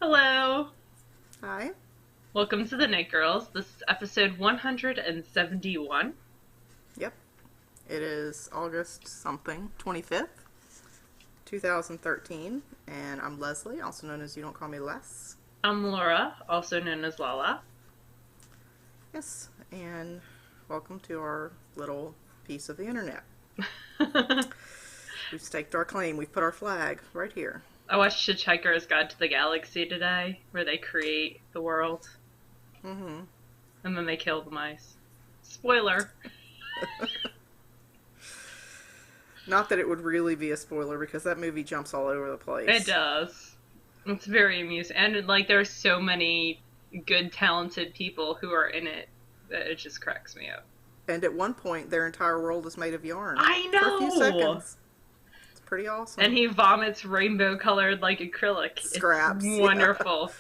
Hello. Hi. Welcome to the Knit Girls. This is episode 171. Yep. It is August something, 25th, 2013, and I'm Leslie, also known as You Don't Call Me Les. I'm Laura, also known as Lala. Yes, and welcome to our little piece of the internet. We've staked our claim. We've put our flag right here. I watched Hitchhiker's Guide to the Galaxy today, where they create the world. Mm-hmm. And then they kill the mice. Spoiler. Not that it would really be a spoiler, because that movie jumps all over the place. It does. It's very amusing. And, there's so many good, talented people who are in it that it just cracks me up. And at one point, their entire world is made of yarn. I know! For a few seconds. It's pretty awesome. And he vomits rainbow-colored, acrylic. Scraps. It's wonderful.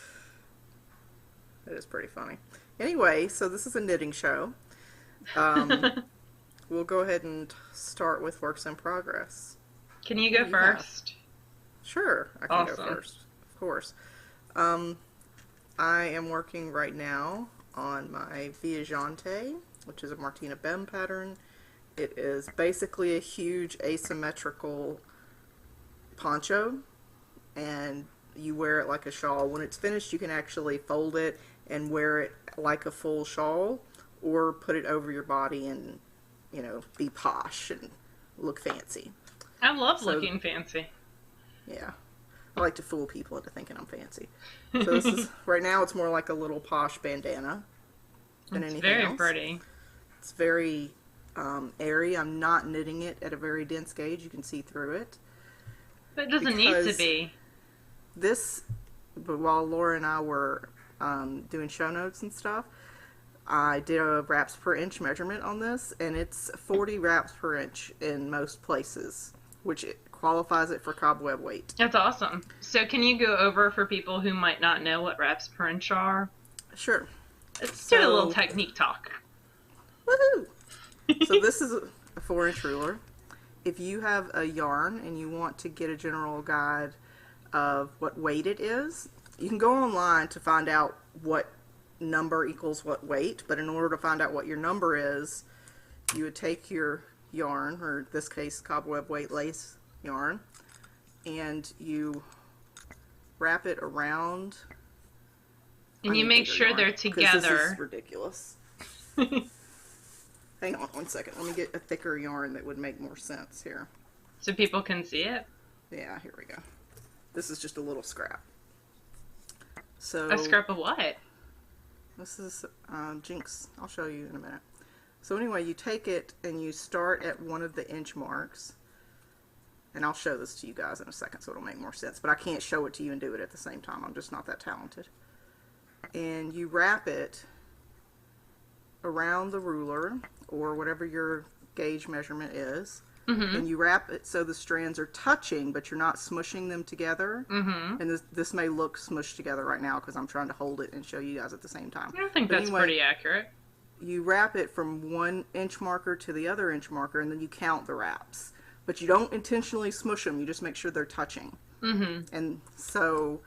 Yeah. It is pretty funny. Anyway, so this is a knitting show. We'll go ahead and start with works in progress. Can you go first? Sure, I can Awesome. go first. Of course. I am working right now on my Viagante, which is a Martina Bem pattern. It is basically a huge asymmetrical poncho, and you wear it like a shawl. When it's finished, you can actually fold it and wear it like a full shawl, or put it over your body and, be posh and look fancy. I love looking fancy. Yeah. I like to fool people into thinking I'm fancy. So this is, right now it's more like a little posh bandana than It's anything very else. pretty. It's very airy. I'm not knitting it at a very dense gauge. You can see through it. But it doesn't need to be. But while Laura and I were doing show notes and stuff, I did a wraps per inch measurement on this, and it's 40 wraps per inch in most places, which qualifies it for cobweb weight. That's awesome. So can you go over for people who might not know what wraps per inch are? Sure. Let's do a little technique talk. Woohoo! So this is a 4-inch ruler. If you have a yarn and you want to get a general guide of what weight it is, you can go online to find out what number equals what weight, but in order to find out what your number is, you would take your yarn, or in this case cobweb weight lace yarn, and you wrap it around. And you make sure they're together. This is ridiculous. Hang on one second. Let me get a thicker yarn that would make more sense here. So people can see it? Yeah, here we go. This is just a little scrap. So A scrap of what? this is Jinx. I'll show you in a minute. So anyway, you take it and you start at one of the inch marks. And I'll show this to you guys in a second so it'll make more sense. But I can't show it to you and do it at the same time. I'm just not that talented. And you wrap it around the ruler, or whatever your gauge measurement is. Mm-hmm. And you wrap it so the strands are touching, but you're not smushing them together. Mm-hmm. And this may look smushed together right now because I'm trying to hold it and show you guys at the same time. I think But that's anyway, pretty accurate. you wrap it from 1 inch marker to the other inch marker, and then you count the wraps. But you don't intentionally smush them, you just make sure they're touching. Mm-hmm. And so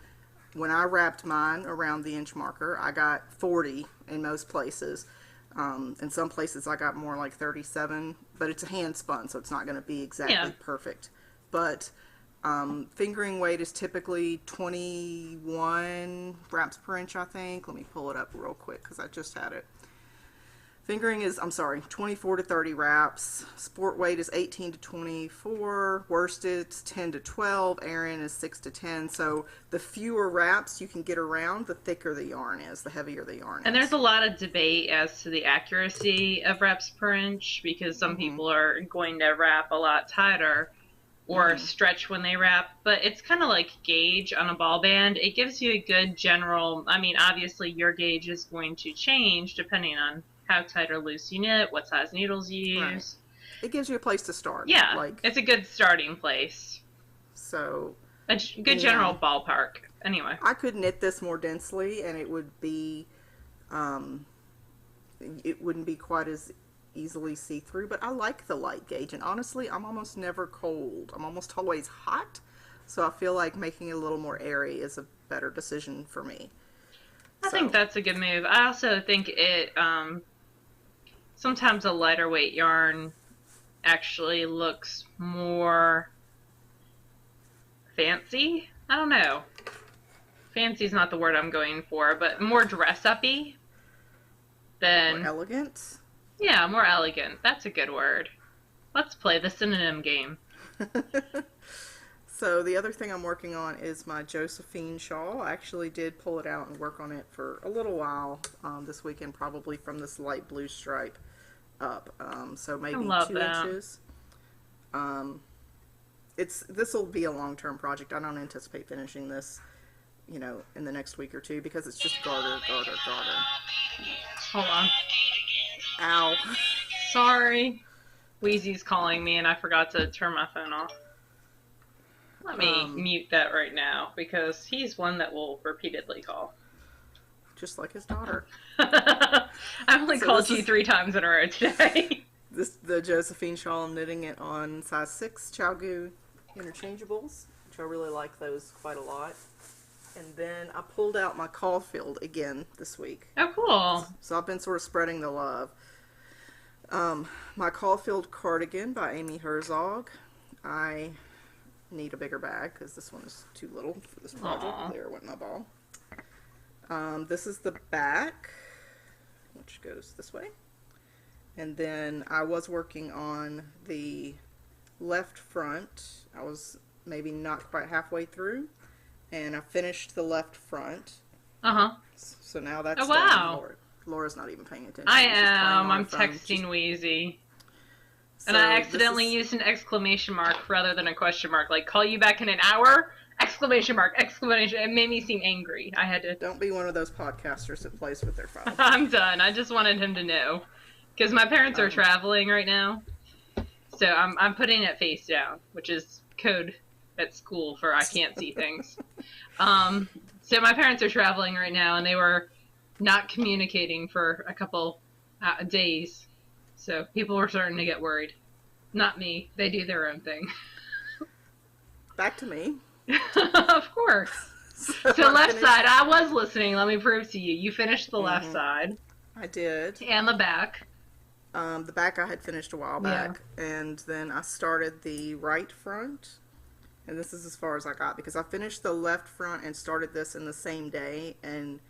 when I wrapped mine around the inch marker, I got 40 in most places. In some places I got more like 37, but it's a hand spun, so it's not going to be exactly perfect. But fingering weight is typically 21 wraps per inch, I think. Let me pull it up real quick because I just had it. Fingering is, 24 to 30 wraps. Sport weight is 18 to 24. Worsted's 10 to 12. Aran is 6 to 10. So the fewer wraps you can get around, the thicker the yarn is, the heavier the yarn is. And there's a lot of debate as to the accuracy of wraps per inch, because some people are going to wrap a lot tighter or stretch when they wrap, but it's kind of like gauge on a ball band. It gives you a good general, obviously your gauge is going to change depending on how tight or loose you knit, what size needles you use. Right. It gives you a place to start. Yeah, it's a good starting place. So A good general ballpark. Anyway. I could knit this more densely, and it would be, it wouldn't be quite as easily see-through, but I like the light gauge, and honestly, I'm almost never cold. I'm almost always hot, So I feel like making it a little more airy is a better decision for me. I think that's a good move. I also think it, sometimes a lighter weight yarn actually looks more fancy. I don't know. Fancy is not the word I'm going for, but more dress-up-y than... More elegant? Yeah, more elegant. That's a good word. Let's play the synonym game. So the other thing I'm working on is my Josephine shawl. I actually did pull it out and work on it for a little while this weekend, probably from this light blue stripe up. So maybe 2 inches. This will be a long-term project. I don't anticipate finishing this, you know, in the next week or two because it's just garter. Hold on. Ow. Sorry. Wheezy's calling me and I forgot to turn my phone off. Let me mute that right now because he's one that will repeatedly call. Just like his daughter. I only called you 3 times in a row today. The Josephine shawl, I'm knitting it on size 6 ChowGoo interchangeables, which I really like those quite a lot. And then I pulled out my Caulfield again this week. Oh, cool. So I've been sort of spreading the love. My Caulfield cardigan by Amy Herzog. I need a bigger bag because this one is too little for this project. Aww. There went my ball. This is the back, which goes this way. And then I was working on the left front. I was maybe not quite halfway through, and I finished the left front. So now that's oh, wow. Laura's not even paying attention. I am. I'm texting Wheezy. So and I accidentally used an exclamation mark rather than a question mark. Like, call you back in an hour? Exclamation mark, exclamation. It made me seem angry. I had to... Don't be one of those podcasters that plays with their phone. I'm done. I just wanted him to know. Because my parents are traveling right now. So I'm putting it face down, which is code at school for I can't see things. So my parents are traveling right now, and they were not communicating for a couple days. So people were starting to get worried. Not me. They do their own thing. Back to me. Of course. So left side, I was listening. Let me prove to you. You finished the left side. I did. And the back. The back I had finished a while back. Yeah. And then I started the right front. And this is as far as I got because I finished the left front and started this in the same day. And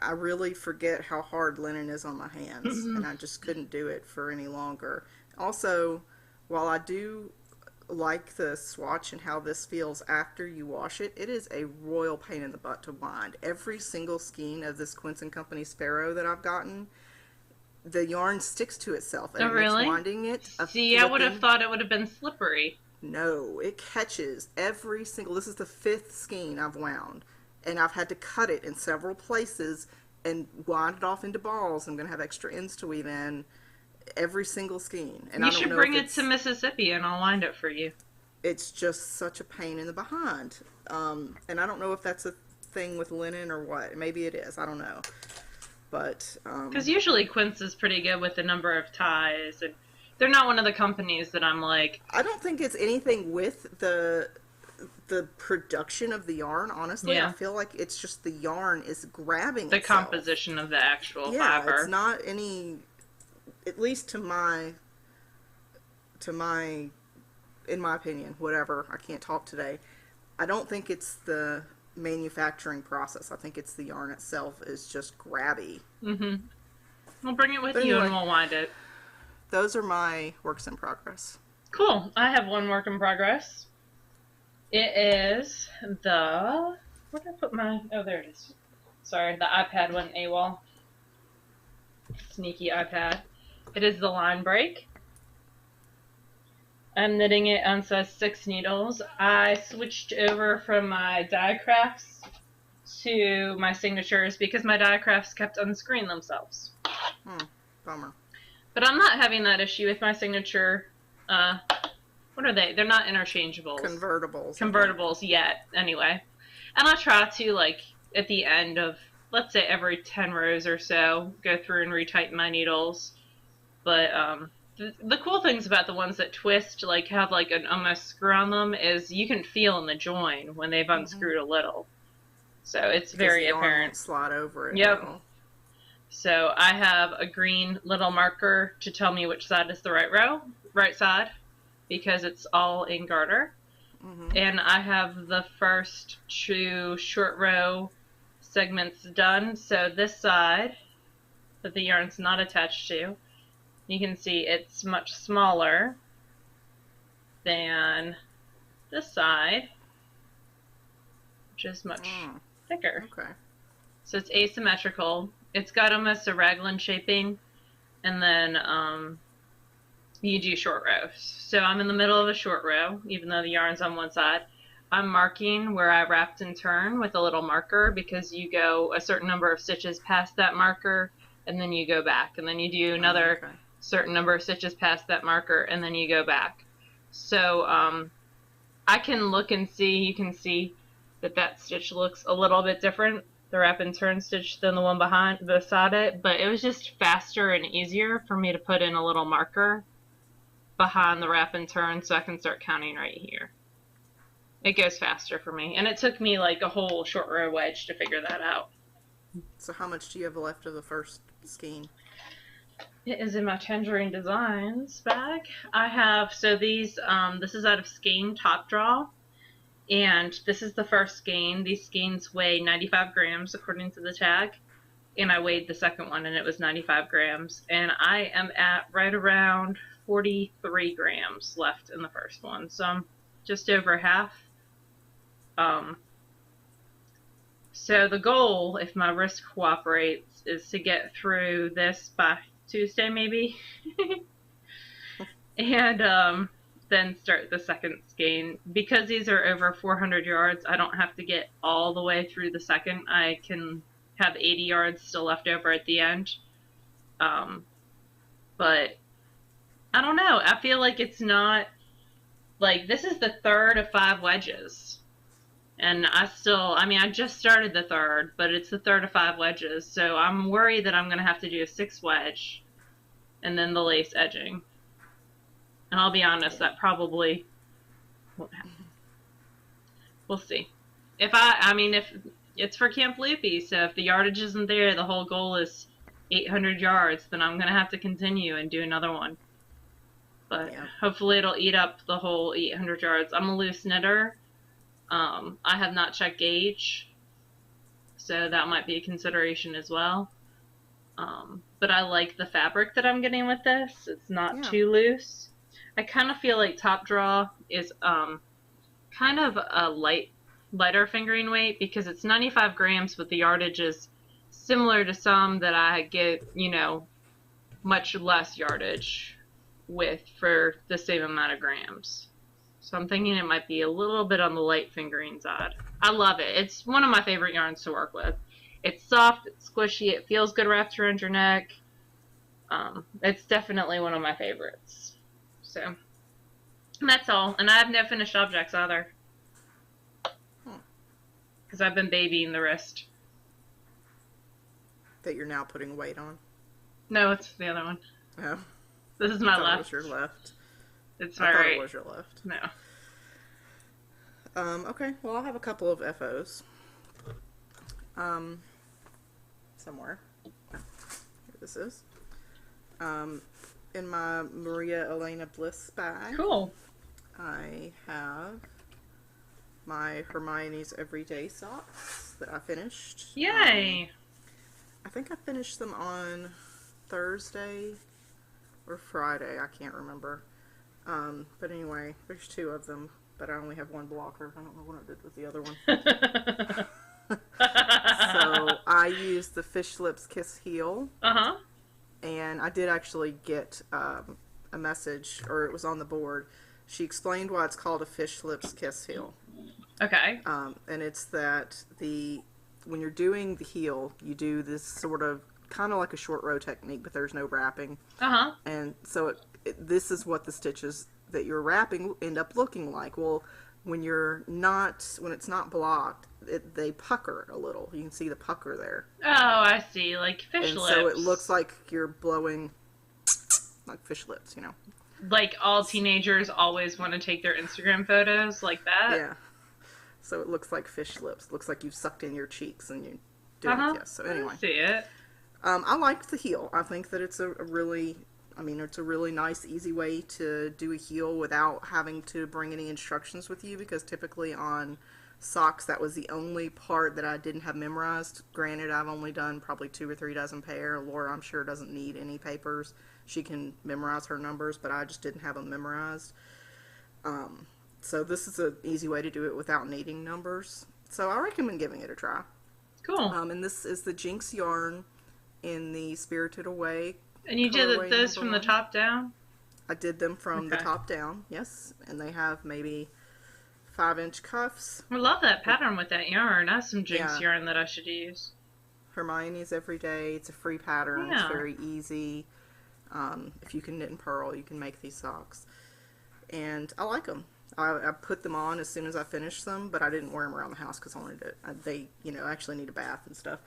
I really forget how hard linen is on my hands. And I just couldn't do it for any longer. Also, while I do like the swatch and how this feels after you wash it, it is a royal pain in the butt to wind. Every single skein of this Quince & Company Sparrow that I've gotten, the yarn sticks to itself. And really? It's winding it. See, I would have thought it would have been slippery. No, it catches every single... This is the 5th skein I've wound. And I've had to cut it in several places and wind it off into balls. I'm going to have extra ends to weave in every single skein. And you should bring it to Mississippi and I'll wind it for you. It's just such a pain in the behind. And I don't know if that's a thing with linen or what. Maybe it is. I don't know. But because usually Quince is pretty good with the number of ties, and they're not one of the companies that I'm like... I don't think it's anything with the production of the yarn, honestly. Yeah. I feel like it's just the yarn is grabbing the itself. Composition of the actual fiber. Yeah, it's not any... At least in my in my opinion, whatever, I can't talk today, I don't think it's the manufacturing process. I think it's the yarn itself is just grabby. We'll bring it with you and we'll wind it. Those are my works in progress. Cool. I have one work in progress. It is the... Where did I put my... Oh, there it is. Sorry, the iPad went AWOL. Sneaky iPad. It is the line break. I'm knitting it on size 6 needles. I switched over from my die crafts to my signatures because my die crafts kept unscrewing themselves. Bummer. But I'm not having that issue with my signature. What are they? They're not interchangeables. Convertibles. Convertibles yet, anyway. And I try to, like, at the end of, let's say, every 10 rows or so, go through and retighten my needles. But the cool things about the ones that twist, like have like an almost screw on them, is you can feel in the join when they've unscrewed a little. So it's Because very the yarn apparent. won't slide over it. Yep. Well. So I have a green little marker to tell me which side is the right side, because it's all in garter. And I have the first 2 short row segments done. So this side that the yarn's not attached to, you can see it's much smaller than this side, which is much thicker. Okay. So it's asymmetrical. It's got almost a raglan shaping, and then you do short rows. So I'm in the middle of a short row, even though the yarn's on one side. I'm marking where I wrapped and turn with a little marker, because you go a certain number of stitches past that marker, and then you go back, and then you do another certain number of stitches past that marker, and then you go back. So I can look and see, you can see that stitch looks a little bit different, the wrap and turn stitch, than the one beside it, but it was just faster and easier for me to put in a little marker behind the wrap and turn so I can start counting right here. It goes faster for me, and it took me like a whole short row wedge to figure that out. So how much do you have left of the first skein? It is in my Tangerine Designs bag. I have, so these, this is out of Skein Top Draw, and this is the first skein. These skeins weigh 95 grams according to the tag, and I weighed the second one and it was 95 grams, and I am at right around 43 grams left in the first one, so I'm just over half. So the goal, if my wrist cooperates, is to get through this by Tuesday maybe, and then start the second skein. Because these are over 400 yards, I don't have to get all the way through the second. I can have 80 yards still left over at the end. But I don't know. I feel like it's not, like, this is the third of 5 wedges. And I just started the third, but it's the third of 5 wedges. So I'm worried that I'm going to have to do a 6th wedge and then the lace edging. And I'll be honest, that probably won't happen. We'll see. If it's for Camp Loopy, so if the yardage isn't there, the whole goal is 800 yards, then I'm going to have to continue and do another one. But hopefully it'll eat up the whole 800 yards. I'm a loose knitter. I have not checked gauge, so that might be a consideration as well. But I like the fabric that I'm getting with this. It's not too loose. I kind of feel like Top Draw is kind of a lighter fingering weight, because it's 95 grams, but the yardage is similar to some that I get, much less yardage with for the same amount of grams. So I'm thinking it might be a little bit on the light fingering side. I love it. It's one of my favorite yarns to work with. It's soft, it's squishy, it feels good wrapped around your neck. It's definitely one of my favorites. So that's all. And I have no finished objects either, because I've been babying the wrist. That you're now putting weight on? No, it's the other one. Oh. This is my left. It was your left. It's my right. It was your left. No. Okay, well, I'll have a couple of FOs. Somewhere. Here this is. In my Maria Elena Bliss bag. Cool. I have my Hermione's Everyday Socks that I finished. Yay! I think I finished them on Thursday or Friday. I can't remember. But anyway, there's 2 of them, but I only have 1 blocker. I don't know what I did with the other one. So I used the Fish Lips Kiss Heel. Uh-huh. And I did actually get a message, or it was on the board. She explained why it's called a Fish Lips Kiss Heel. Okay. And it's that when you're doing the heel, you do this sort of kind of like a short row technique, but there's no wrapping. Uh-huh. And so this is what the stitches that you're wrapping end up looking like. Well, when it's not blocked, they pucker a little. You can see the pucker there. Oh, I see. Like fish lips. So it looks like you're blowing like fish lips, you know. Like all teenagers always want to take their Instagram photos like that. Yeah. So it looks like fish lips. It looks like you've sucked in your cheeks and you do it. Yes. So anyway, I see it. I like the heel. I think that it's a really, I mean, it's a really nice, easy way to do a heel without having to bring any instructions with you, because typically on socks, that was the only part that I didn't have memorized. Granted, I've only done probably 2 or 3 dozen pair. Laura, I'm sure, doesn't need any papers. She can memorize her numbers, but I just didn't have them memorized. So this is an easy way to do it without needing numbers. So I recommend giving it a try. Cool. And this is the Jinx yarn in the Spirited Away. And you did those from the top down? I did them from the top down, yes. And they have maybe 5-inch cuffs. I love that pattern with that yarn. That's some Jinx yarn that I should use. Hermione's Everyday. It's a free pattern. Yeah. It's very easy. If you can knit and purl, you can make these socks. And I like them. I put them on as soon as I finished them, but I didn't wear them around the house because I wanted to. They, you know, actually need a bath and stuff.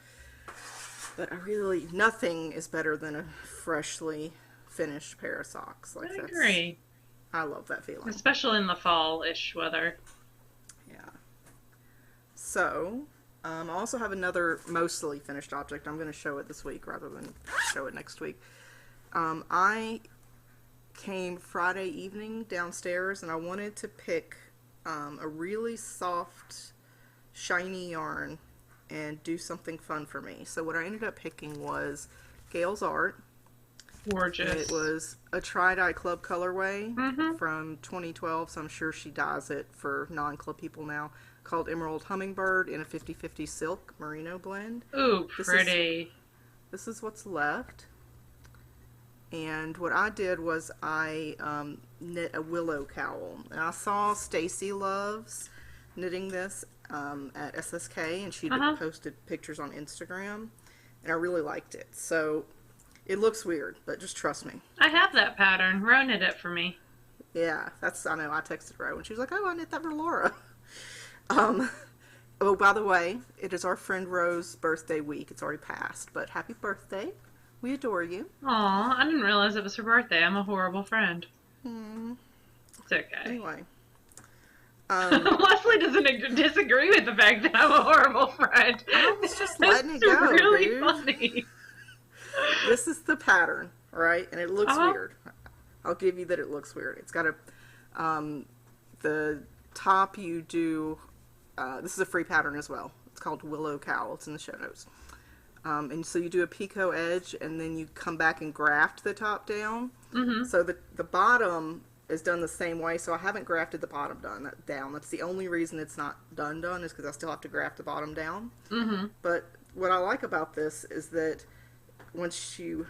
But I really, nothing is better than a freshly finished pair of socks. Like, I agree. I love that feeling. Especially in the fall-ish weather. Yeah. So, I also have another mostly finished object. I'm going to show it this week rather than show it next week. I came Friday evening downstairs and I wanted to pick a really soft, shiny yarn and do something fun for me. So what I ended up picking was Gail's Art. Gorgeous. It was a Tri-Dye Club colorway from 2012, so I'm sure she dyes it for non-club people now, called Emerald Hummingbird in a 50/50 silk merino blend. Ooh, pretty. This is what's left. And what I did was I knit a Willow cowl. And I saw Stacy Loves knitting this at SSK, and she posted pictures on Instagram, and I really liked it. So it looks weird, but just trust me. I have that pattern. Ro knit it for me. Yeah, I know, I texted Ro, and she was like, oh, I knit that for Laura. Oh, by the way, it is our friend Ro's birthday week. It's already passed, but happy birthday. We adore you. Aw, I didn't realize it was her birthday. I'm a horrible friend. It's okay. Anyway. Leslie doesn't disagree with the fact that I'm a horrible friend. I was just letting it go, really dude. Funny. This is the pattern, right? And it looks weird. I'll give you that it looks weird. It's got the top you do, this is a free pattern as well. It's called Willow Cowl. It's in the show notes. And so you do a picot edge, and then you come back and graft the top down. So the bottom is done the same way, so I haven't grafted the bottom down. That's the only reason it's not done is because I still have to graft the bottom down. But what I like about this is that once you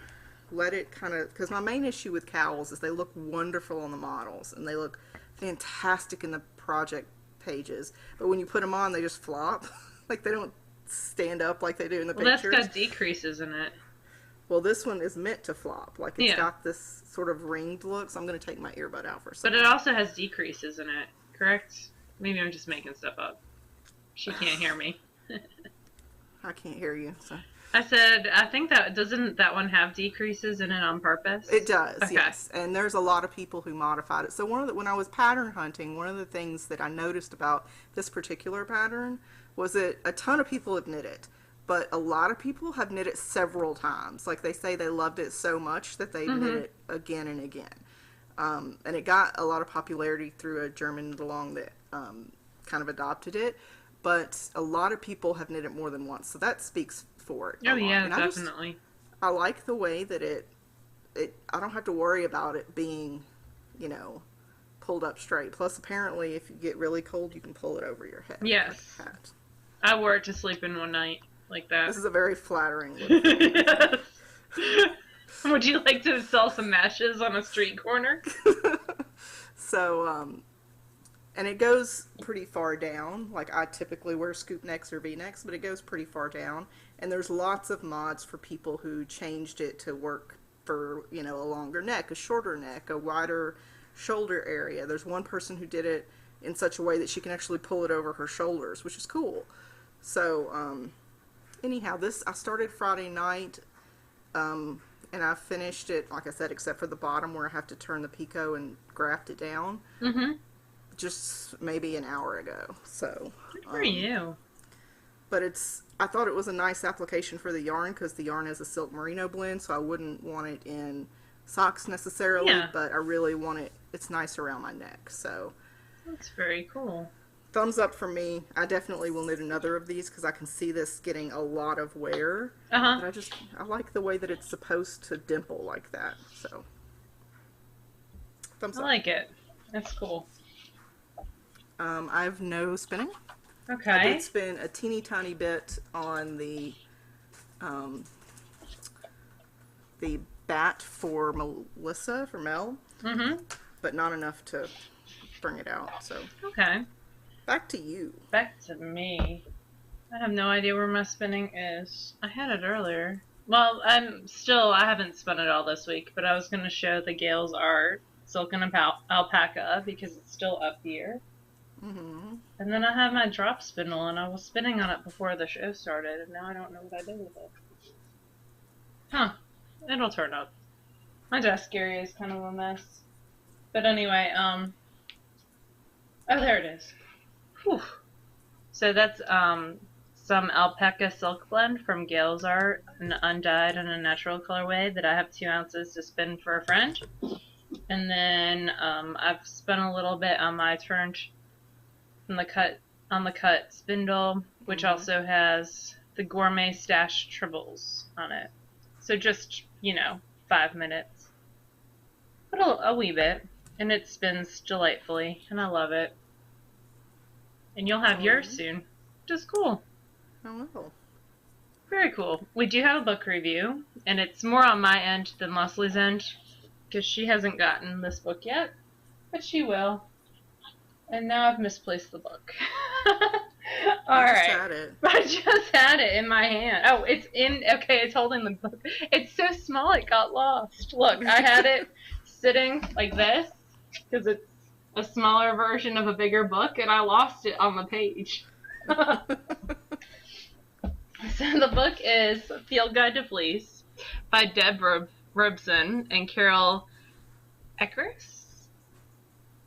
let it kind of, because my main issue with cowls is they look wonderful on the models, and they look fantastic in the project pages, but when you put them on, they just flop. Like, they don't stand up like they do in the pictures. That's got decreases in it. Well, this one is meant to flop. Like, it's got this sort of ringed look, so I'm going to take my earbud out for a second. But it also has decreases in it, correct? Maybe I'm just making stuff up. She can't hear me. I can't hear you, so. I said, I think doesn't that one have decreases in it on purpose? It does, okay. Yes. And there's a lot of people who modified it. So when I was pattern hunting, one of the things that I noticed about this particular pattern was that a ton of people have knit it, but a lot of people have knit it several times. Like, they say they loved it so much that they knit it again and again. And it got a lot of popularity through a German knit-along that kind of adopted it, but a lot of people have knit it more than once, so that speaks for it. Oh yeah, definitely. I like the way that it I don't have to worry about it being, you know, pulled up straight. Plus, apparently, if you get really cold, you can pull it over your head. Yes. Like a hat. I wore it to sleep in one night like that. This is a very flattering look. Yes. Would you like to sell some meshes on a street corner? So, and it goes pretty far down. Like, I typically wear scoop necks or V-necks, but it goes pretty far down. And there's lots of mods for people who changed it to work for, you know, a longer neck, a shorter neck, a wider shoulder area. There's one person who did it in such a way that she can actually pull it over her shoulders, which is cool. So, anyhow, I started Friday night, and and I finished it, like I said, except for the bottom where I have to turn the picot and graft it down. Mm-hmm. Just maybe an hour ago. So Good for you. But I thought it was a nice application for the yarn because the yarn is a silk merino blend, so I wouldn't want it in socks necessarily, Yeah. but I really want it. It's nice around my neck. So That's very cool. thumbs up for me. I definitely will knit another of these because I can see this getting a lot of wear. Uh-huh. But I like the way that it's supposed to dimple like that. So thumbs I up. like it. That's cool. I have no spinning. I Okay. did spin a teeny tiny bit on the bat for Melissa, for Mel, Mm-hmm. but not enough to bring it out. So Okay. back to you. Back to me. I have no idea where my spinning is. I had it earlier. Well, I haven't spun it all this week, but I was going to show the Gales art, Silk and Alpaca, because it's still up here. Mm-hmm. And then I have my drop spindle, and I was spinning on it before the show started, and now I don't know what I did with it. Huh. It'll turn up. My desk area is kind of a mess. But anyway, oh, there it is. Whew. So that's, some alpaca silk blend from Gale's Art, an undyed and a natural colorway that I have 2 ounces to spin for a friend. And then, I've spun a little bit on my turned on the cut spindle, which also has the gourmet stash tribbles on it. So just, 5 minutes. But a wee bit. And it spins delightfully, and I love it. And you'll have yours soon. Which is cool. Oh, well. Very cool. We do have a book review, and it's more on my end than Leslie's end, because she hasn't gotten this book yet, but she will. And now I've misplaced the book. Alright. Had it. I just had it in my hand. Oh, it's holding the book. It's so small it got lost. Look, I had it sitting like this, because it's a smaller version of a bigger book, and I lost it on the page. So the book is Field Guide to Fleece by Deb Robson and Carol Eckers?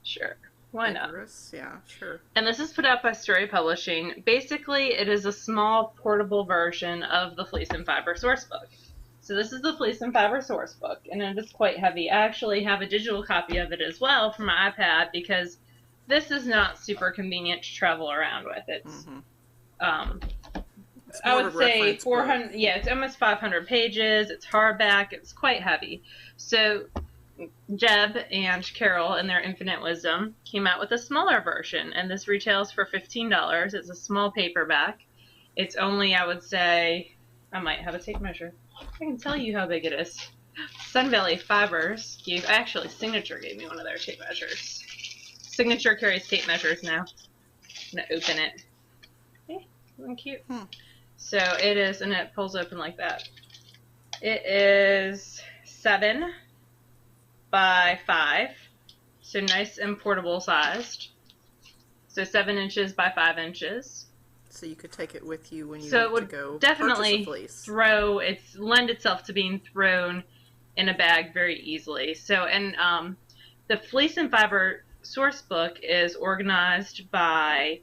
Sure. Why not? Yeah, sure. And this is put out by Story Publishing. Basically, it is a small, portable version of the Fleece and Fiber source book. So this is the Fleece and Fiber source book, and it is quite heavy. I actually have a digital copy of it as well for my iPad because this is not super convenient to travel around with. It's, It's I more would of a say reference 400. book. Yeah, it's almost 500 pages. It's hardback. It's quite heavy. So Jeb and Carol, in their infinite wisdom, came out with a smaller version, and this retails for $15. It's a small paperback. It's only, I would say, I might have a tape measure. I can tell you how big it is. Sun Valley Fibers actually Signature gave me one of their tape measures. Signature carries tape measures now. I'm gonna open it. Hey, isn't that cute? So it is, and it pulls open like that. It is 7 by 5, so nice and portable sized. So 7 inches by 5 inches. So you could take it with you when you So it need would to go definitely purchase a fleece. lend itself to being thrown in a bag very easily. So, and the Fleece and Fiber source book is organized by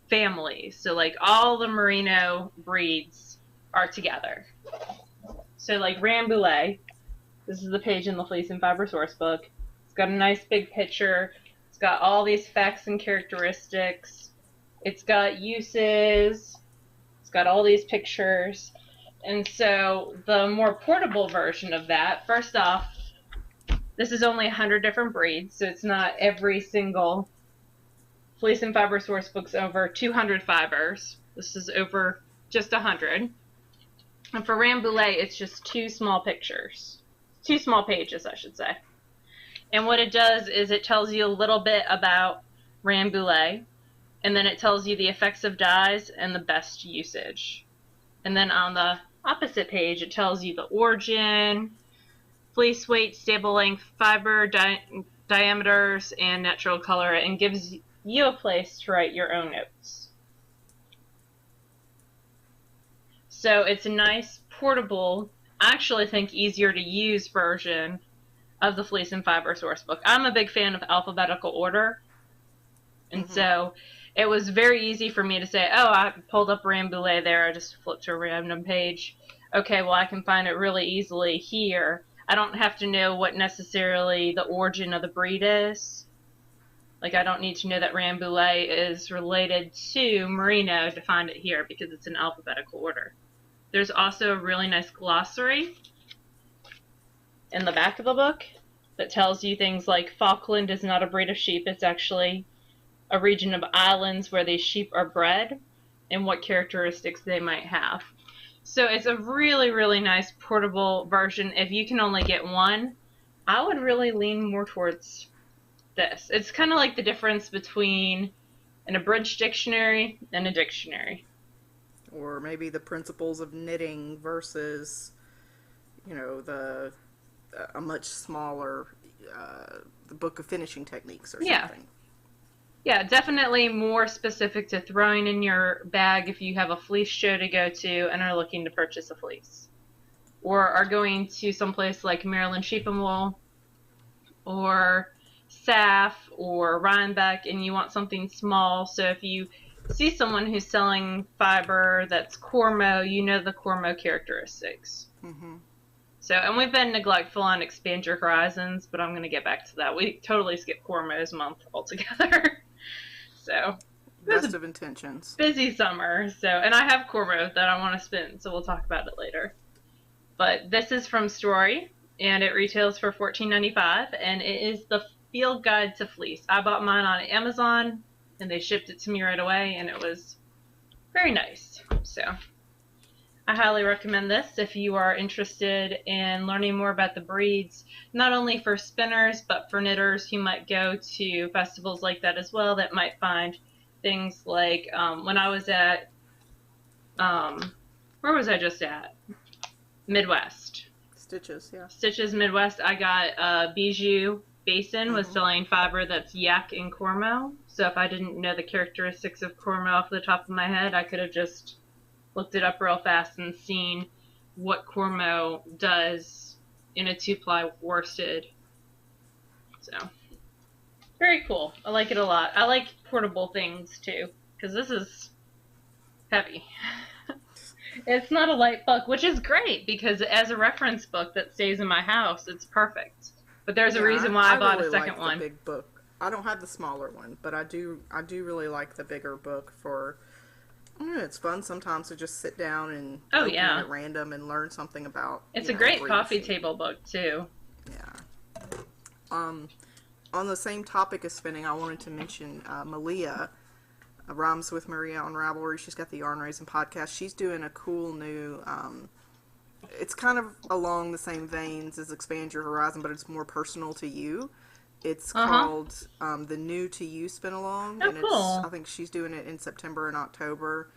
family. So like all the merino breeds are together. So like Rambouillet, this is the page in the Fleece and Fiber source book. It's got a nice big picture. It's got all these facts and characteristics. It's got uses. It's got all these pictures. And so the more portable version of that, first off, this is only 100 different breeds, so it's not every single Fleece and Fiber source book's over 200 fibers. This is over just 100. And for Rambouillet, it's just 2 small pictures. 2 small pages, I should say. And what it does is it tells you a little bit about Rambouillet, and then it tells you the effects of dyes and the best usage. And then on the opposite page, it tells you the origin, fleece weight, stable length, fiber diameters, and natural color, and gives you a place to write your own notes. So it's a nice, portable I actually think, easier to use version of the Fleece and Fiber Sourcebook. I'm a big fan of alphabetical order, and so it was very easy for me to say, oh, I pulled up Rambouillet there, I just flipped to a random page. Okay, well, I can find it really easily here. I don't have to know what necessarily the origin of the breed is. Like, I don't need to know that Rambouillet is related to Merino to find it here because it's in alphabetical order. There's also a really nice glossary in the back of the book that tells you things like Falkland is not a breed of sheep, it's actually a region of islands where these sheep are bred and what characteristics they might have. So it's a really, really nice portable version. If you can only get one, I would really lean more towards this. It's kind of like the difference between an abridged dictionary and a dictionary. Or maybe the principles of knitting versus, you know, a much smaller the book of finishing techniques or something. Yeah, definitely more specific to throwing in your bag if you have a fleece show to go to and are looking to purchase a fleece. Or are going to someplace like Maryland Sheep and Wool or Saf or Rhinebeck and you want something small. So if you see someone who's selling fiber that's Cormo, you know the Cormo characteristics. So, and we've been neglectful on Expand Your Horizons, but I'm going to get back to that. We totally skipped Cormo's month altogether. So, best of intentions. Busy summer. So, and I have Cormo that I want to spin, so we'll talk about it later. But this is from Story, and it retails for $14.95, and it is the Field Guide to Fleece. I bought mine on Amazon, and they shipped it to me right away, and it was very nice. So, I highly recommend this if you are interested in learning more about the breeds, not only for spinners, but for knitters who might go to festivals like that as well, that might find things like, when I was at, where was I just at? Midwest. Stitches, yeah. Stitches Midwest. I got Bijou Basin was selling fiber that's yak and Cormo. So if I didn't know the characteristics of Cormo off the top of my head, I could have just looked it up real fast and seen what Cormo does in a 2-ply worsted. So, very cool. I like it a lot. I like portable things too, because this is heavy. It's not a light book, which is great because as a reference book that stays in my house, it's perfect. But there's a reason why I bought really a second like one. The big book. I don't have the smaller one, but I do really like the bigger book for. I don't know, it's fun sometimes to just sit down and open it at random and learn something about. It's a great coffee table book too. Yeah. On the same topic of spinning, I wanted to mention Malia, Rhymes with Maria on Ravelry. She's got the YarnRaising podcast. She's doing a cool new. It's kind of along the same veins as Expand Your Horizon, but it's more personal to you. It's called the New to You Spin Along. Oh, and cool. I think she's doing it in September and October.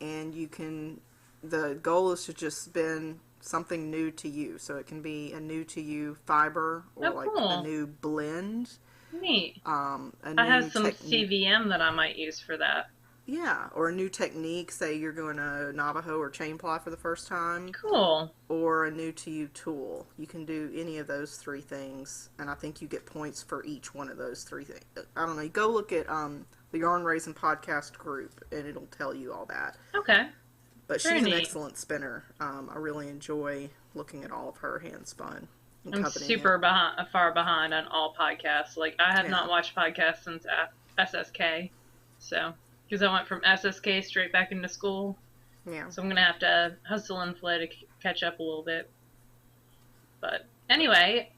And you can, the goal is to just spin something new to you. So it can be a new to you fiber or a new blend. Neat. I have some CVM that I might use for that. Yeah, or a new technique. Say you're going to Navajo or chain ply for the first time. Cool. Or a new to you tool. You can do any of those three things, and I think you get points for each one of those three things. I don't know. You go look at the YarnRaising podcast group, and it'll tell you all that. Okay. But she's an excellent spinner. I really enjoy looking at all of her hand spun. I'm super far behind on all podcasts. Like, I have not watched podcasts since SSK, so. Because I went from SSK straight back into school. Yeah. So I'm going to have to hustle and play to catch up a little bit. But anyway,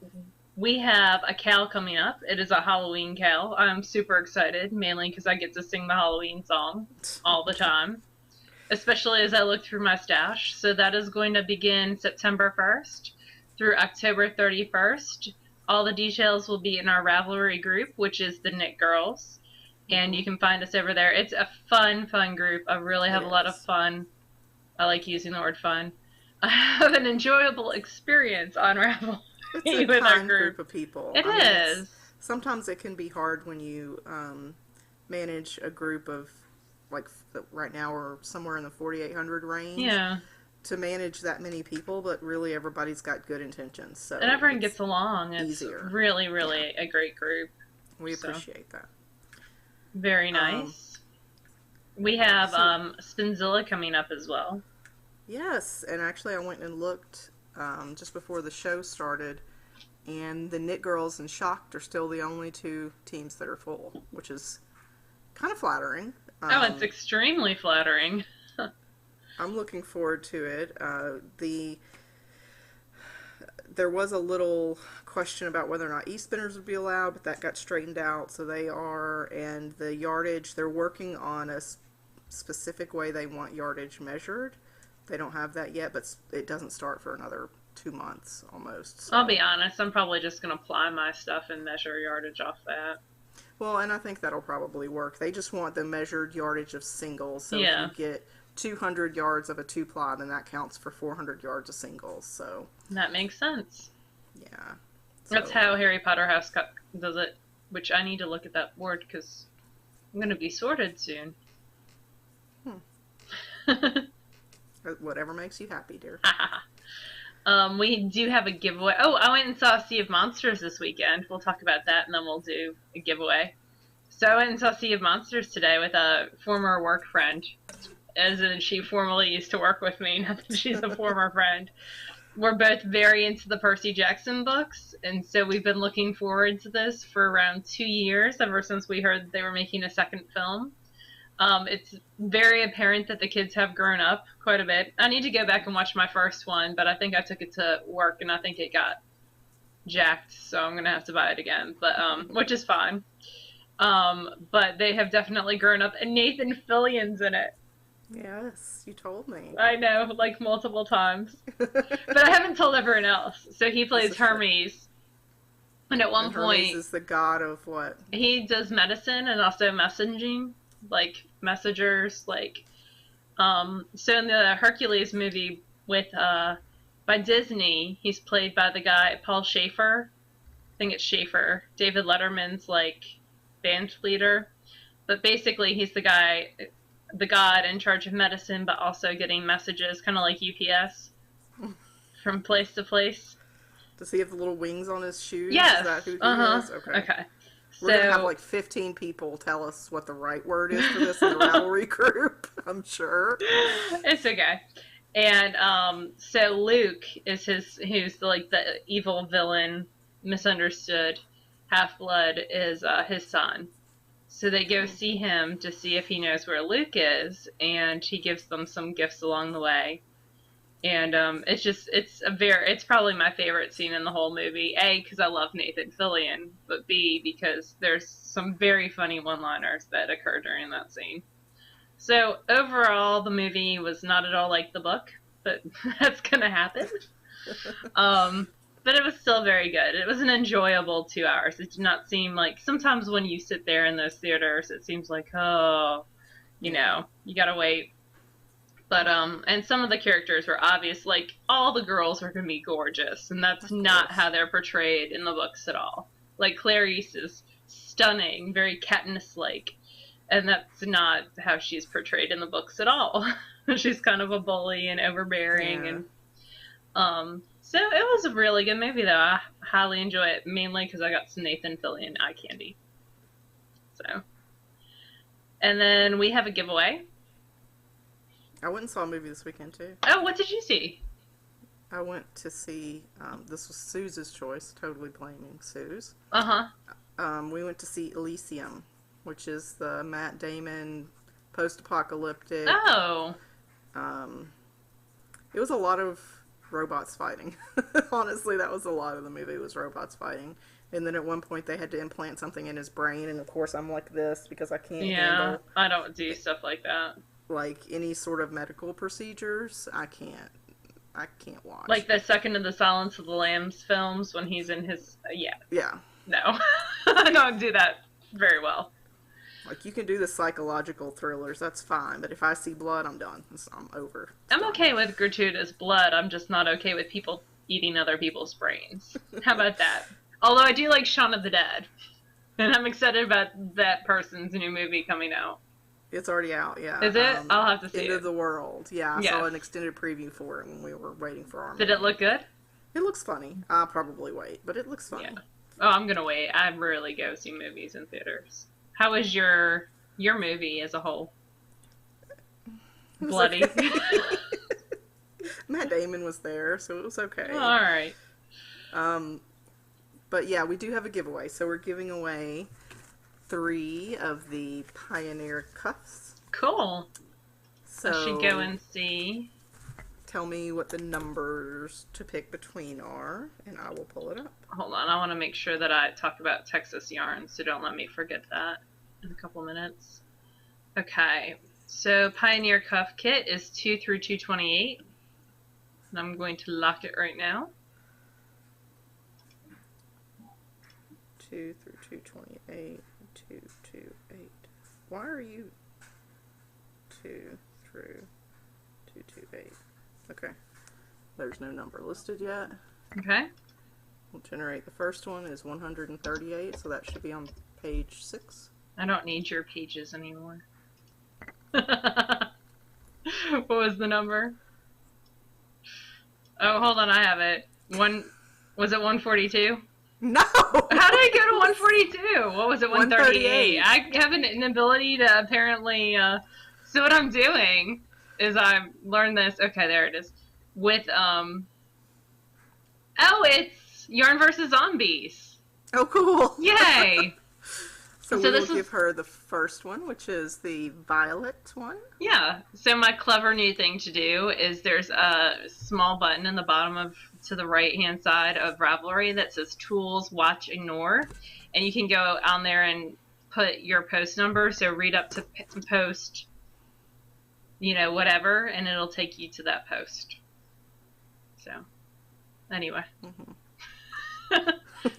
we have a cowl coming up. It is a Halloween cowl. I'm super excited, mainly because I get to sing the Halloween song all the time. Especially as I look through my stash. So that is going to begin September 1st through October 31st. All the details will be in our Ravelry group, which is TheKnitGirlls. And you can find us over there. It's a fun group. I really have a lot of fun. I like using the word fun. I have an enjoyable experience on Ravelry with our group of people. It is. Sometimes it can be hard when you manage a group of, like, right now we're somewhere in the 4,800 range. Yeah. to manage that many people, but really everybody's got good intentions. So and everyone gets along. It's easier. really, really a great group. We appreciate that. Very nice. We have Spinzilla coming up as well. Yes, and actually I went and looked just before the show started, and the TheKnitGirlls and Shocked are still the only two teams that are full, which is kind of flattering. It's extremely flattering. I'm looking forward to it. There was a little question about whether or not e-spinners would be allowed, but that got straightened out, so they are. And the yardage, they're working on a specific way they want yardage measured. They don't have that yet, but it doesn't start for another 2 months almost. So. I'll be honest, I'm probably just going to apply my stuff and measure yardage off that. Well, and I think that'll probably work. They just want the measured yardage of singles. So if you get 200 yards of a 2-ply, then that counts for 400 yards of singles. So that makes sense. Yeah. So. That's how Harry Potter House does it, which I need to look at that board because I'm going to be sorted soon. Whatever makes you happy, dear. We do have a giveaway. Oh, I went and saw Sea of Monsters this weekend. We'll talk about that, and then we'll do a giveaway. So I went and saw Sea of Monsters today with a former work friend, as in she formerly used to work with me, not that she's a former friend. We're both very into the Percy Jackson books, and so we've been looking forward to this for around 2 years, ever since we heard that they were making a second film. It's very apparent that the kids have grown up quite a bit. I need to go back and watch my first one, but I think I took it to work and I think it got jacked, so I'm going to have to buy it again, but which is fine. But they have definitely grown up, and Nathan Fillion's in it. Yes, you told me. I know, like multiple times. But I haven't told everyone else. So he plays Hermes. And at one point... Hermes is the god of what? He does medicine and also messaging. Like messengers, like so in the Hercules movie with by Disney, he's played by the guy Paul Schaefer. I think it's Schaefer, David Letterman's like band leader. But basically he's the guy, the god in charge of medicine, but also getting messages, kind of like UPS, from place to place. Does he have the little wings on his shoes? Yes. Is that who he is? Okay. We're going to have like 15 people tell us what the right word is for this in the Ravelry group, I'm sure. It's okay. And so Luke is who's the evil villain, misunderstood half-blood, is his son. So they go see him to see if he knows where Luke is, and he gives them some gifts along the way. And it's probably my favorite scene in the whole movie. A, because I love Nathan Fillion, but B, because there's some very funny one-liners that occur during that scene. So overall, the movie was not at all like the book, but that's gonna happen. But it was still very good. It was an enjoyable 2 hours. It did not seem like, sometimes when you sit there in those theaters, it seems like, you gotta wait. But, and some of the characters were obvious, like, all the girls are going to be gorgeous, and that's not how they're portrayed in the books at all. Like, Clarice is stunning, very Katniss-like, and that's not how she's portrayed in the books at all. She's kind of a bully and overbearing, and, so it was a really good movie, though. I highly enjoy it, mainly because I got some Nathan Fillion eye candy. So. And then we have a giveaway. I went and saw a movie this weekend, too. Oh, what did you see? I went to see, this was Suze's choice, totally blaming Suze. We went to see Elysium, which is the Matt Damon post-apocalyptic. Oh. It was a lot of robots fighting. Honestly, that was a lot of the movie, was robots fighting. And then at one point they had to implant something in his brain, and of course I'm like this because I can't handle... I don't do stuff like that. Like any sort of medical procedures, I can't watch. Like the second of the Silence of the Lambs films when he's in his yeah. No, I don't do that very well. Like you can do the psychological thrillers, that's fine. But if I see blood, I'm done. I'm over. I'm okay with gratuitous blood. I'm just not okay with people eating other people's brains. How about that? Although I do like Shaun of the Dead, and I'm excited about that person's new movie coming out. It's already out, yeah. Is it? I'll have to see End it. of the World. Yeah, I Yes. saw an extended preview for it when we were waiting for our Did movie. it look good? It looks funny. I'll probably wait, but it looks funny. Yeah. Oh, I'm gonna wait. I rarely go see movies in theaters. How was your movie as a whole? It was Bloody. okay. Matt Damon was there, so it was okay. All right. But yeah, we do have a giveaway. So we're giving away 3 of the Pioneer cuffs. Cool. So I should go and see. tell me what the numbers to pick between are, and I will pull it up. Hold on. I want to make sure that I talk about Texas yarns, so don't let me forget that in a couple minutes. Okay. So Pioneer cuff kit is 2 through 228. And I'm going to lock it right now. 2 through 228, 228. Why are you 2 through 228? Okay. There's no number listed yet. Okay. We'll generate the first one is 138, so that should be on page 6. I don't need your pages anymore. What was the number? Oh, hold on, I have it. Was it 142? No! How did I go to 142? What was it, 138? 138. I have an inability to apparently, so what I'm doing is I learned this, okay, there it is, with, oh, it's Yarn vs. Zombies. Oh, cool. Yay! So we So will this is- give her the first one, which is the violet one. Yeah, so my clever new thing to do is there's a small button in the bottom to the right hand side of Ravelry that says Tools, Watch, Ignore, and you can go on there and put your post number, so read up to post, you know, whatever, and it'll take you to that post. So, anyway.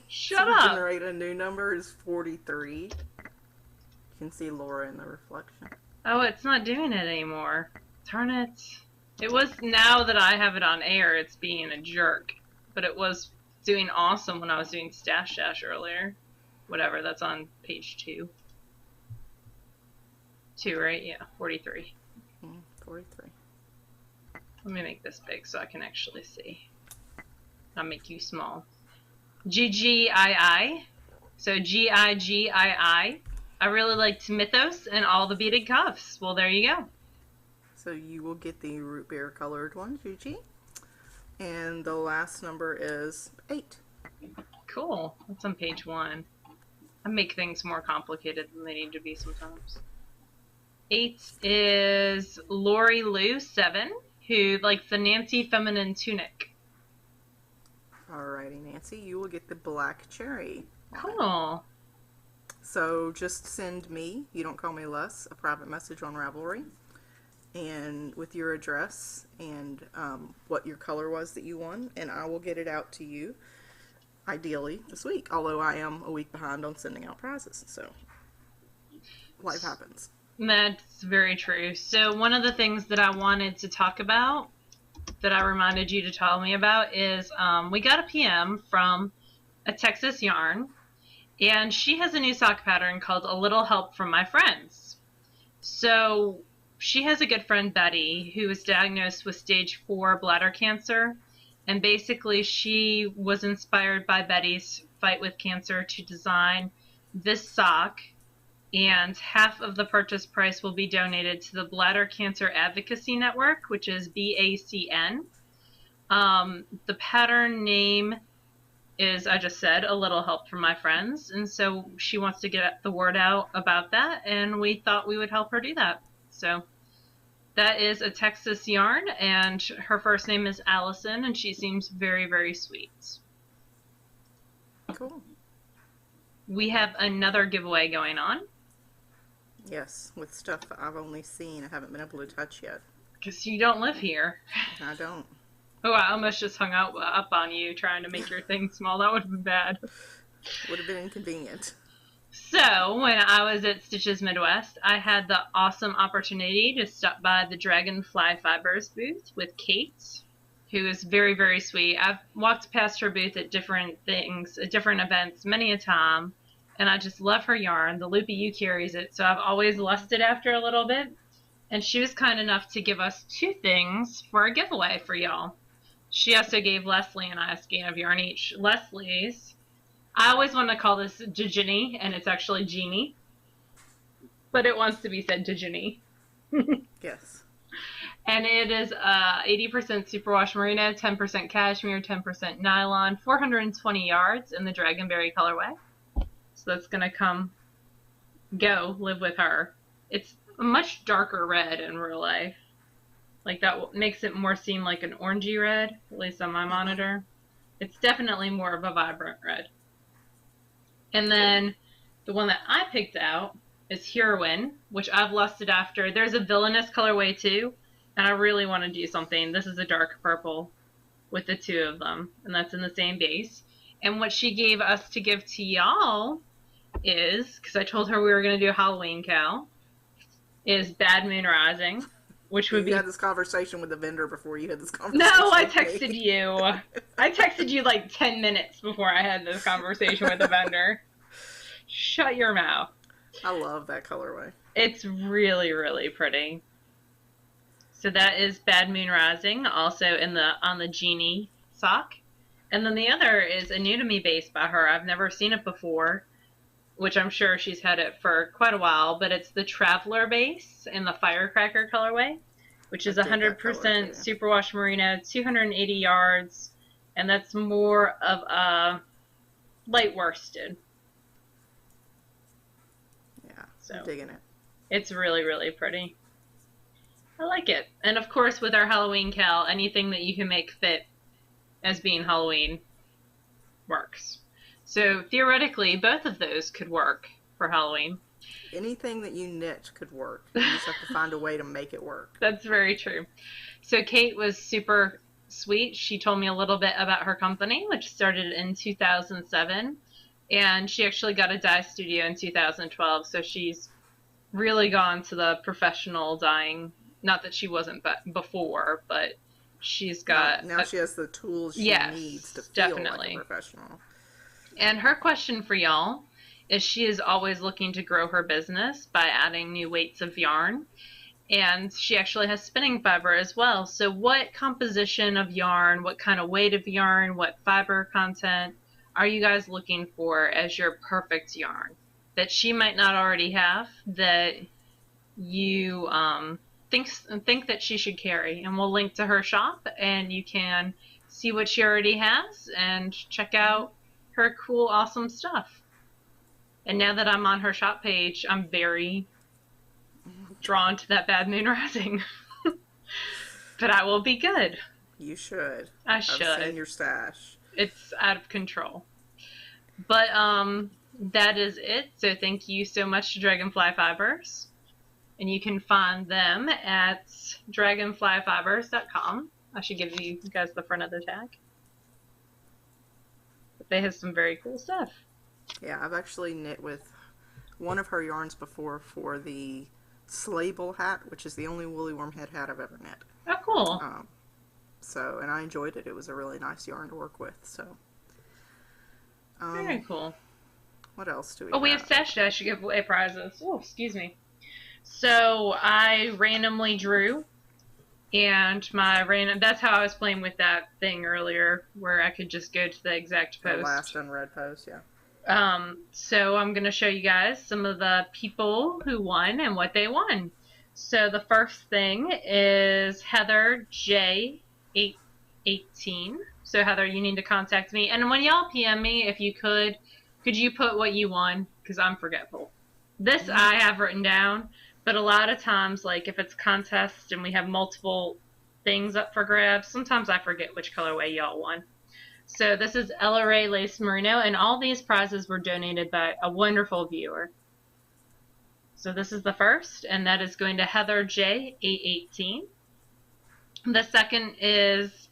Shut So up! generate a new number is 43. You can see Laura in the reflection. Oh, it's not doing it anymore. Darn it. It was, now that I have it on air, it's being a jerk. But it was doing awesome when I was doing Stash Dash earlier. Whatever, that's on page 2. 2, right? Yeah, 43. 43. Let me make this big so I can actually see. I'll make you small. GGII. So GIGII. I really liked Mythos and all the beaded cuffs. Well, there you go. So you will get the root beer colored one, Gigi. And the last number is 8. Cool. That's on page 1. I make things more complicated than they need to be sometimes. 8 is Lori Lou 7, who likes the Nancy feminine tunic. Alrighty, Nancy, you will get the black cherry one. Cool. So just send me, you don't call me Les, a private message on Ravelry, and with your address and what your color was that you won, and I will get it out to you, ideally this week, although I am a week behind on sending out prizes, so life happens. That's very true. So one of the things that I wanted to talk about, that I reminded you to tell me about, is we got a PM from a Texas yarn, and she has a new sock pattern called A Little Help from My Friends. So she has a good friend, Betty, who was diagnosed with stage 4 bladder cancer, and basically she was inspired by Betty's fight with cancer to design this sock, and half of the purchase price will be donated to the Bladder Cancer Advocacy Network, which is BACN. The pattern name is, I just said, A Little Help from My Friends, and so she wants to get the word out about that, and we thought we would help her do that. So that is a Texas yarn, and her first name is Allison, and she seems very, very sweet. Cool. We have another giveaway going on. Yes, with stuff I've only seen, I haven't been able to touch yet. Because you don't live here. I don't. Oh, I almost just hung up on you trying to make your thing small. That would have been bad. Would have been inconvenient. So, when I was at Stitches Midwest, I had the awesome opportunity to stop by the Dragonfly Fibers booth with Kate, who is very, very sweet. I've walked past her booth at different things, at different events many a time, and I just love her yarn. The Loopy U carries it, so I've always lusted after a little bit. And she was kind enough to give us 2 things for a giveaway for y'all. She also gave Leslie and I a skein of yarn each. Leslie's, I always want to call this Gigi, and it's actually Genie, but it wants to be said Gigi. Yes. And it is 80% superwash merino, 10% cashmere, 10% nylon, 420 yards in the Dragonberry colorway. So that's going to go live with her. It's a much darker red in real life. Like that makes it more seem like an orangey red, at least on my monitor. It's definitely more of a vibrant red. And then the one that I picked out is Heroine, which I've lusted after. There's a villainous colorway too, and I really want to do something. This is a dark purple with the 2 of them, and that's in the same base. And what she gave us to give to y'all is, because I told her we were going to do a Halloween cowl, is Bad Moon Rising, which would be... You had this conversation with the vendor before you had this conversation. No, I texted you. I texted you like 10 minutes before I had this conversation with the vendor. Shut your mouth. I love that colorway. It's really, really pretty. So that is Bad Moon Rising, also on the Genie sock. And then the other is a new to me base by her. I've never seen it before, which I'm sure she's had it for quite a while, but it's the Traveler base in the Firecracker colorway, which is 100% superwash merino, 280 yards, and that's more of a light worsted. Yeah, so I'm digging it. It's really, really pretty. I like it. And of course, with our Halloween cowl, anything that you can make fit as being Halloween works. So theoretically, both of those could work for Halloween. Anything that you knit could work. You just have to find a way to make it work. That's very true. So Kate was super sweet. She told me a little bit about her company, which started in 2007. And she actually got a dye studio in 2012. So she's really gone to the professional dyeing. Not that she wasn't before, but she's got... Now she has the tools she needs to feel like a professional. And her question for y'all is she is always looking to grow her business by adding new weights of yarn. And she actually has spinning fiber as well. So what composition of yarn, what kind of weight of yarn, what fiber content are you guys looking for as your perfect yarn that she might not already have that you think that she should carry? And we'll link to her shop and you can see what she already has and check out her cool, awesome stuff. And now that I'm on her shop page, I'm very drawn to that Bad Moon Rising. But I will be good. You should. I should. I've seen your stash. It's out of control. But that is it. So thank you so much to Dragonfly Fibers. And you can find them at dragonflyfibers.com. I should give you guys the front of the tag. But they have some very cool stuff. Yeah, I've actually knit with one of her yarns before for the sleigh bull hat, which is the only woolly worm head hat I've ever knit. Oh, cool. And I enjoyed it. It was a really nice yarn to work with. So, very cool. What else do we? Oh, we have Stash Dash to give away prizes. Oh, excuse me. So I randomly drew, and that's how I was playing with that thing earlier, where I could just go to the exact post. The last unread post, yeah. So I'm going to show you guys some of the people who won and what they won. So the first thing is Heather J818. So Heather, you need to contact me. And when y'all PM me, if you could you put what you won? Because I'm forgetful. This I have written down, but a lot of times, like if it's contests and we have multiple things up for grabs, sometimes I forget which colorway y'all won. So this is Ella Ray Lace Merino, and all these prizes were donated by a wonderful viewer. So this is the first, and that is going to Heather J818. The second is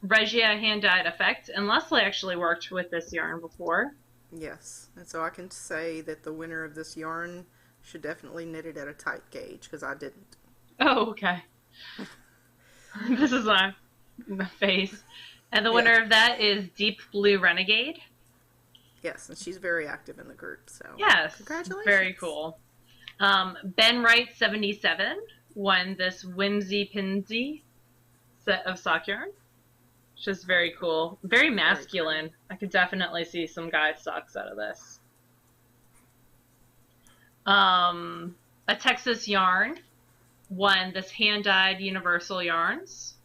Regia Hand Dyed Effect, and Leslie actually worked with this yarn before. Yes, and so I can say that the winner of this yarn should definitely knit it at a tight gauge, because I didn't. Oh, okay. This is my face. And the winner of that is Deep Blue Renegade. Yes, and she's very active in the group, so Yes. congratulations. Very cool. Ben Wright 77 won this Whimsy Pinsy set of sock yarn. Which is very cool. Very masculine. I could definitely see some guy socks out of this. A Texas Yarn won this hand-dyed Universal Yarns.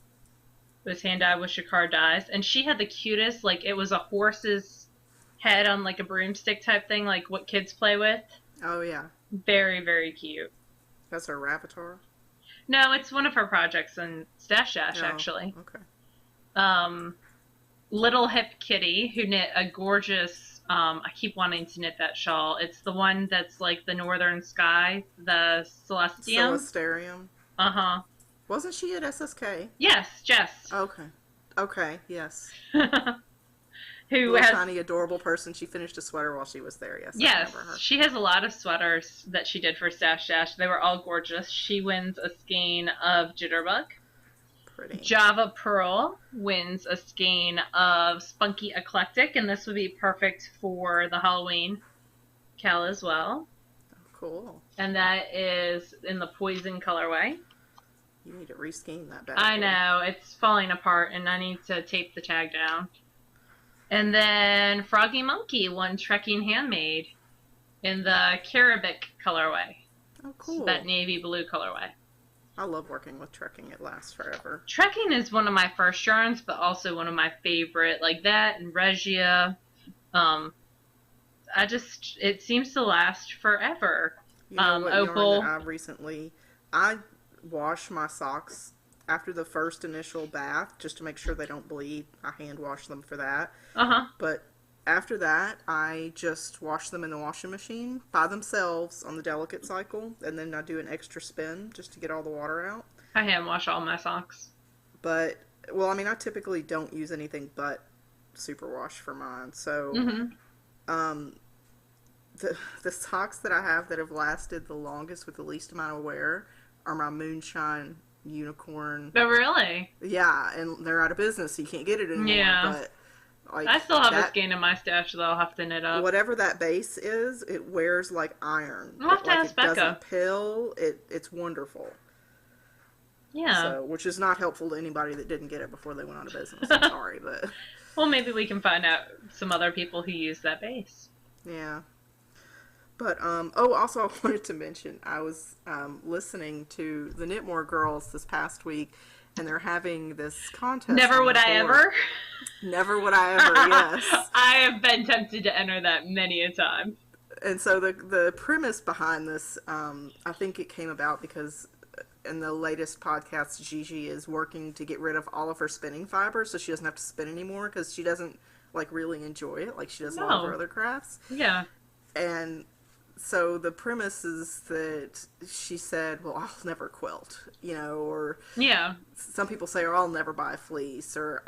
It was hand-dyed with Jacquard dyes. And she had the cutest, like, it was a horse's head on, like, a broomstick type thing, like what kids play with. Oh, yeah. Very, very cute. That's her Ravatar? No, it's one of her projects in Stash Dash, actually. Okay. Little Hip Kitty, who knit a gorgeous, I keep wanting to knit that shawl. It's the one that's like the Northern Sky, the Celestium. Celestarium. Uh-huh. Wasn't she at SSK? Yes, Jess. Okay. Okay, yes. Who Little has tiny, adorable person. She finished a sweater while she was there, yes. Yes, I remember her. she has a lot of sweaters that she did for Stash Dash. They were all gorgeous. She wins a skein of Jitterbug. Pretty. Java Pearl wins a skein of Spunky Eclectic, and this would be perfect for the Halloween cowl as well. Oh, cool. And that is in the Poison colorway. You need to reskein that back. I know, it's falling apart, and I need to tape the tag down. And then Froggy Monkey won Trekking Handmade in the Carabic colorway. Oh, cool. That navy blue colorway. I love working with trekking. It lasts forever. Trekking is one of my first yarns, but also one of my favorite, like that and Regia. It seems to last forever. You know what Opal. yarn that I wash my socks after the first initial bath just to make sure they don't bleed. I hand wash them for that. Uh-huh. But after that, I just wash them in the washing machine by themselves on the delicate cycle, and then I do an extra spin just to get all the water out. I hand wash all my socks. But, well, I mean, I typically don't use anything but superwash for mine. So, the socks that I have that have lasted the longest with the least amount of wear are my Moonshine Unicorn. Oh, really? Yeah, and they're out of business, so you can't get it anymore. Yeah. But like, I still have a skein in my stash that I'll have to knit up. Whatever that base is, it wears like iron. I'll have to ask Becca. It doesn't pill. It's wonderful. Yeah. So, which is not helpful to anybody that didn't get it before they went out of business. I'm sorry, but... Well, maybe we can find out some other people who use that base. Yeah. But, also I wanted to mention, I was listening to the KnitmoreGirls this past week, and they're having this contest. Never Would I Ever? Never Would I Ever, yes. I have been tempted to enter that many a time. And so the premise behind this, I think it came about because in the latest podcast, Gigi is working to get rid of all of her spinning fibers so she doesn't have to spin anymore because she doesn't, like, really enjoy it like she does a lot of her other crafts. Yeah. And so the premise is that she said, well, I'll never quilt, or yeah. Some people say, or I'll never buy a fleece, or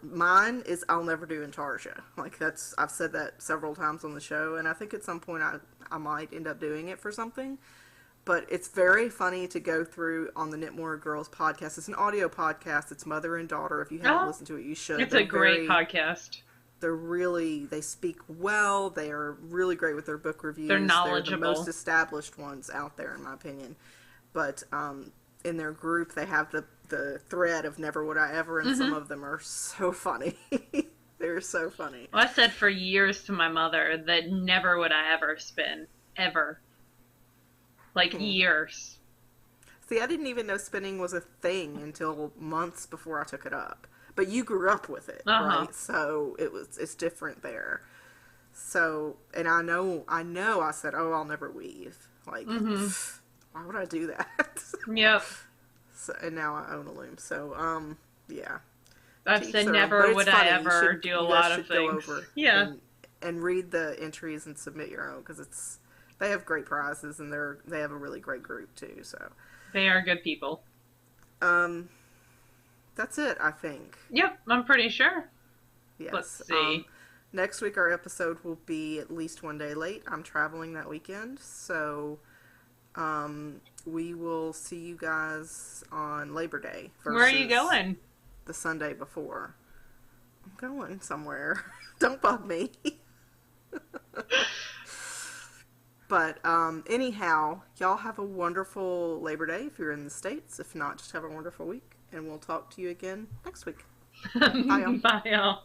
mine is I'll never do intarsia. Like I've said that several times on the show, and I think at some point I might end up doing it for something. But it's very funny to go through on the KnitmoreGirls podcast. It's an audio podcast. It's mother and daughter. If you haven't listened to it, you should. It's a great podcast. They speak well. They are really great with their book reviews. They're knowledgeable. They're the most established ones out there, in my opinion. But in their group, they have the thread of Never Would I Ever, and some of them are so funny. They're so funny. Well, I said for years to my mother that never would I ever spin. Ever. Like, years. See, I didn't even know spinning was a thing until months before I took it up. But you grew up with it, right? So it's different there. So, and I know I said, oh, I'll never weave. Like, why would I do that? Yep. So, and now I own a loom. So, yeah. I've said never would I ever do a lot of things. Go over yeah. And read the entries and submit your own, because they have great prizes, and they have a really great group too. So they are good people. That's it, I think. Yep, I'm pretty sure. Yes. Let's see. Next week our episode will be at least one day late. I'm traveling that weekend, so we will see you guys on Labor Day. Where are you going? The Sunday before. I'm going somewhere. Don't bug me. But anyhow, y'all have a wonderful Labor Day if you're in the States. If not, just have a wonderful week. And we'll talk to you again next week. Bye, y'all. Bye, y'all.